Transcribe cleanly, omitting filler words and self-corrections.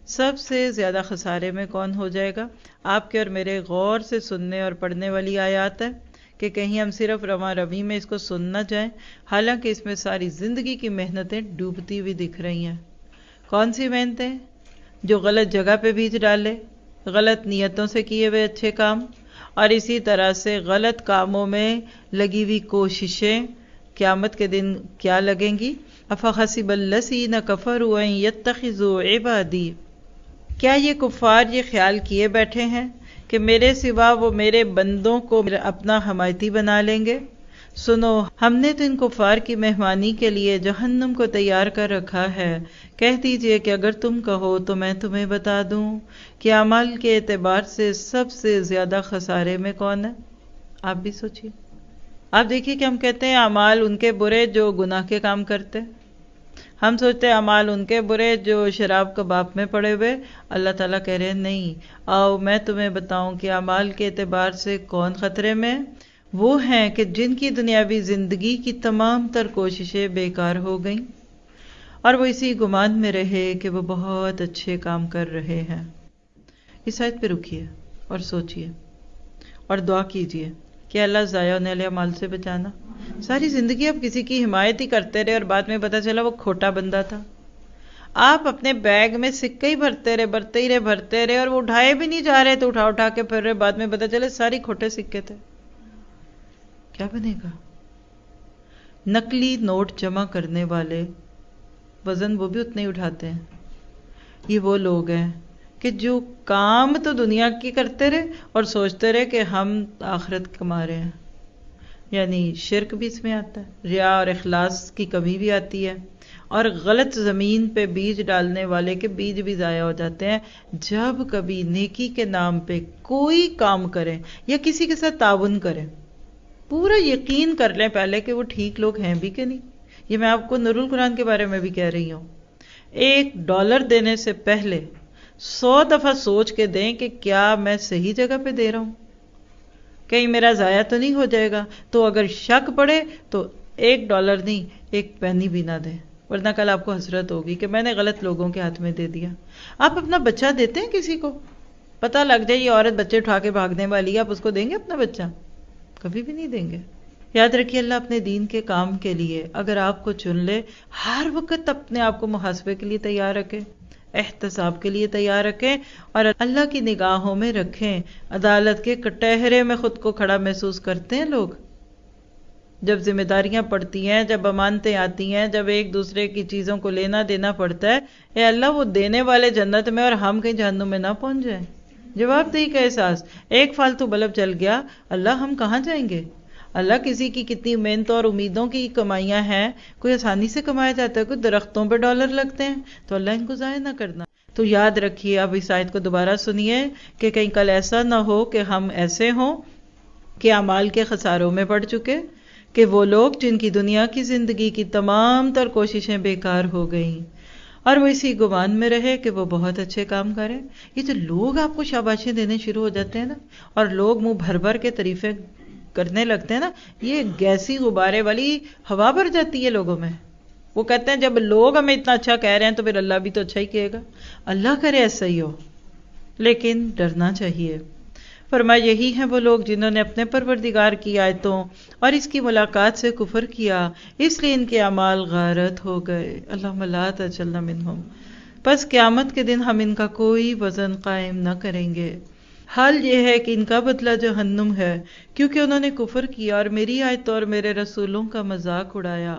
سب سے زیادہ خسارے میں کون ہو جائے گا؟ آپ کے اور میرے غور سے سننے اور پڑھنے والی آیات ہے کہ کہیں ہم صرف رواں روی میں اس کو سن نہ جائیں، حالانکہ اس میں ساری زندگی کی محنتیں ڈوبتی ہوئی دکھ رہی ہیں۔ کون سی محنتیں؟ جو غلط جگہ پہ بیج ڈالے، غلط نیتوں سے کیے ہوئے اچھے کام، اور اسی طرح سے غلط کاموں میں لگی ہوئی کوششیں قیامت کے دن کیا لگیں گی؟ افحسب الذین کفروا ان یتخذوا عبادی، کیا یہ کفار یہ خیال کیے بیٹھے ہیں کہ میرے سوا وہ میرے بندوں کو اپنا حمایتی بنا لیں گے؟ سنو، ہم نے تو ان کفار کی مہمانی کے لیے جہنم کو تیار کر رکھا ہے۔ کہہ دیجئے کہ اگر تم کہو تو میں تمہیں بتا دوں کہ اعمال کے اعتبار سے سب سے زیادہ خسارے میں کون ہے؟ آپ بھی سوچئے۔ آپ دیکھیے کہ ہم کہتے ہیں اعمال ان کے برے جو گناہ کے کام کرتے، ہم سوچتے ہیں اعمال ان کے برے جو شراب کباب میں پڑے ہوئے۔ اللہ تعالیٰ کہہ رہے ہیں نہیں، آؤ میں تمہیں بتاؤں کہ اعمال کے اعتبار سے کون خطرے میں؟ وہ ہیں کہ جن کی دنیاوی زندگی کی تمام تر کوششیں بیکار ہو گئیں اور وہ اسی گمان میں رہے کہ وہ بہت اچھے کام کر رہے ہیں۔ اس آیت پہ رکیے اور سوچئے اور دعا کیجئے کہ اللہ ضائع ہونے والے اعمال سے بچانا۔ ساری زندگی آپ کسی کی حمایت ہی کرتے رہے اور بعد میں پتہ چلا وہ کھوٹا بندہ تھا۔ آپ اپنے بیگ میں سکے ہی بھرتے رہے اور وہ اٹھائے بھی نہیں جا رہے تو اٹھا کے پھر رہے، بعد میں پتہ چلے ساری کھوٹے سکے تھے۔ کیا بنے گا؟ نقلی نوٹ جمع کرنے والے وزن وہ بھی اتنے ہی اٹھاتے ہیں۔ یہ وہ لوگ ہیں کہ جو کام تو دنیا کی کرتے رہے اور سوچتے رہے کہ ہم آخرت کما رہے ہیں۔ یعنی شرک بھی اس میں آتا ہے، ریا اور اخلاص کی کمی بھی آتی ہے، اور غلط زمین پہ بیج ڈالنے والے کے بیج بھی ضائع ہو جاتے ہیں۔ جب کبھی نیکی کے نام پہ کوئی کام کریں یا کسی کے ساتھ تعاون کریں، پورا یقین کر لیں پہلے کہ وہ ٹھیک لوگ ہیں بھی کہ نہیں۔ یہ میں آپ کو نور القرآن کے بارے میں بھی کہہ رہی ہوں۔ $1 دینے سے پہلے 100 دفعہ سوچ کے دیں کہ کیا میں صحیح جگہ پہ دے رہا ہوں، کہیں میرا ضائع تو نہیں ہو جائے گا۔ تو اگر شک پڑے تو $1 نہیں، 1 پینی بھی نہ دیں، ورنہ کل آپ کو حسرت ہوگی کہ میں نے غلط لوگوں کے ہاتھ میں دے دیا۔ آپ اپنا بچہ دیتے ہیں کسی کو، پتہ لگ جائے یہ عورت بچے اٹھا کے بھاگنے والی ہے، آپ اس کو دیں گے اپنا بچہ؟ کبھی بھی نہیں دیں گے۔ یاد رکھیے اللہ اپنے دین کے کام کے لیے اگر آپ کو چن لے، ہر وقت اپنے آپ کو محاسبے کے لیے تیار رکھیں، احتساب کے لیے تیار رکھیں اور اللہ کی نگاہوں میں رکھیں۔ عدالت کے کٹہرے میں خود کو کھڑا محسوس کرتے ہیں لوگ، جب ذمہ داریاں پڑتی ہیں، جب امانتیں آتی ہیں، جب ایک دوسرے کی چیزوں کو لینا دینا پڑتا ہے، اے اللہ وہ دینے والے جنت میں اور ہم کہیں جہنم میں نہ پہنچ جائیں۔ جواب دہی کا احساس، ایک فالتو بلب چل گیا، اللہ ہم کہاں جائیں گے؟ اللہ کسی کی کتنی محنتوں اور امیدوں کی کمائیاں ہیں، کوئی آسانی سے کمایا جاتا ہے، کوئی درختوں پہ ڈالر لگتے ہیں، تو اللہ ان کو ضائع نہ کرنا۔ تو یاد رکھیے، اب اس آیت کو دوبارہ سنیے کہ کہیں کل ایسا نہ ہو کہ ہم ایسے ہوں کہ اعمال کے خساروں میں پڑ چکے، کہ وہ لوگ جن کی دنیا کی زندگی کی تمام تر کوششیں بیکار ہو گئیں اور وہ اسی گمان میں رہے کہ وہ بہت اچھے کام کریں۔ یہ جو لوگ آپ کو شاباشیں دینے شروع ہو جاتے ہیں نا، اور لوگ منہ بھر بھر کے تعریفیں کرنے لگتے ہیں نا، یہ گیسی غبارے والی ہوا بھر جاتی ہے لوگوں میں۔ وہ کہتے ہیں جب لوگ ہمیں اتنا اچھا کہہ رہے ہیں تو پھر اللہ بھی تو اچھا ہی کہے گا۔ اللہ کرے ایسا ہی ہو، لیکن ڈرنا چاہیے۔ فرمایا یہی ہیں وہ لوگ جنہوں نے اپنے پروردگار کی آیتوں اور اس کی ملاقات سے کفر کیا، اس لیے ان کے اعمال غارت ہو گئے۔ اللہم لا تجعلنا منہم۔ پس قیامت کے دن ہم ان کا کوئی وزن قائم نہ کریں گے۔ حال یہ ہے کہ ان کا بدلہ جہنم ہے، کیونکہ انہوں نے کفر کیا اور میری آیتوں اور میرے رسولوں کا مذاق اڑایا۔